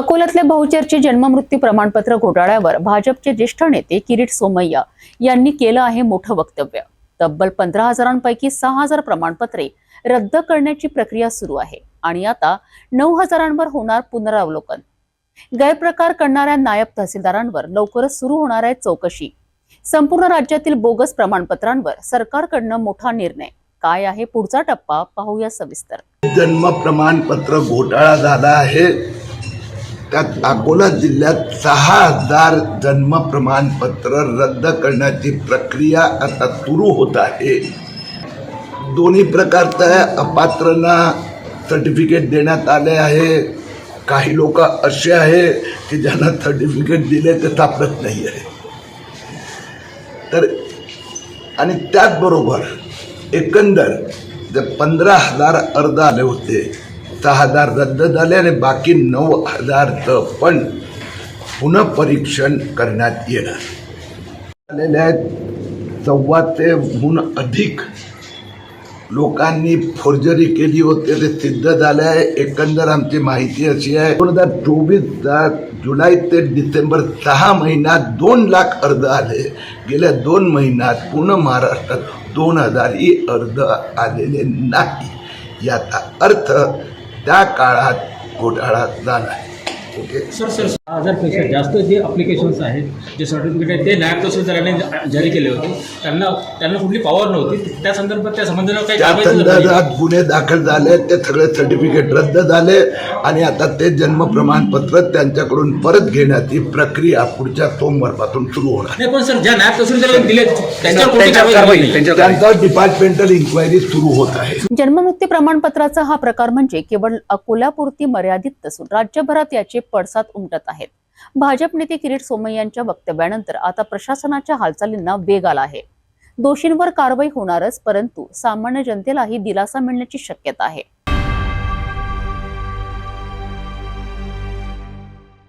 अकोल्यातल्या बहुचर्चित जन्ममृत्यू प्रमाणपत्र घोटाळ्यावर भाजपचे ज्येष्ठ नेते किरीट सोमय्या यांनी केलं आहे मोठं वक्तव्य। तब्बल 15,000पैकी 6,000 प्रमाणपत्रे रद्द करण्याची प्रक्रिया सुरू आहे आणि आता 9,000वर होणार पुनरावलोकन। गैरप्रकार करणाऱ्या नायब तहसीलदारांवर लवकरच सुरू होणार आहे चौकशी। संपूर्ण राज्यातील बोगस प्रमाणपत्रांवर सरकारकडनं मोठा निर्णय। काय आहे पुढचा टप्पा पाहूया सविस्तर। जन्म प्रमाणपत्र घोटाळा झाला आहे। त्यात अकोला जिल्ह्यात 6,000 जन्म प्रमाणपत्र रद्द करण्याची प्रक्रिया आता सुरू होत आहे। दोन्ही प्रकारचं अपात्रांना सर्टिफिकेट देण्यात आले आहे। काही लोक असे आहे की ज्यांना सर्टिफिकेट दिले ते सापडत नाही आहे। तर आणि त्याचबरोबर एकंदर जे 15,000 अर्ज आले होते, 6,000 रद्द झाले आणि बाकी 9,000चं पण पुनःपरीक्षण करण्यात येणार। आलेले आहेत 1,400हून अधिक लोकांनी फोर्जरी केली होती, ते सिद्ध झाले आहे। एकंदर आमची माहिती अशी आहे 2024 जुलै ते डिसेंबर 6 महिन्यात 2 लाख अर्ज आले। गेल्या 2 महिन्यात पूर्ण महाराष्ट्रात 2,000ही अर्ज आलेले नाही। याचा अर्थ त्या काळात घोटाळा झाला आहे। ओके सर 6,000पेक्षा जास्त जे अप्लिकेशन्स आहेत, जे सर्टिफिकेट आहेत, ते नायब तहसीलदारांनी जारी केले होते। त्यांना कुठली पॉवर नव्हती। त्या संदर्भात त्या संबंधाने काही त्या संदर्भात गुन्हे दाखल झाले, ते सगळे सर्टिफिकेट रद्द झाले आणि आता ते जन्म प्रमाणपत्र त्यांच्याकडून परत घेण्याची प्रक्रिया पुढच्या सोमवारपासून सुरू होणार। नाही पण सर ज्या नायब तहसीलदारांनी दिले त्यांच्यावर डिपार्टमेंटल इन्क्वायरी सुरू होत आहे। जन्ममृत्यू प्रमाणपत्राचा हा प्रकार म्हणजे केवळ अकोल्यापुरती मर्यादित नसून राज्यभरात याचे पडसाद उमटत आहेत। भाजप नेते किरीट सोमय्यांच्या वक्तव्यानंतर आता प्रशासनाच्या हालचालींना वेग आला आहे। दोषींवर कारवाई होणारच, परंतु सामान्य जनतेलाही दिलासा मिळण्याची शक्यता आहे।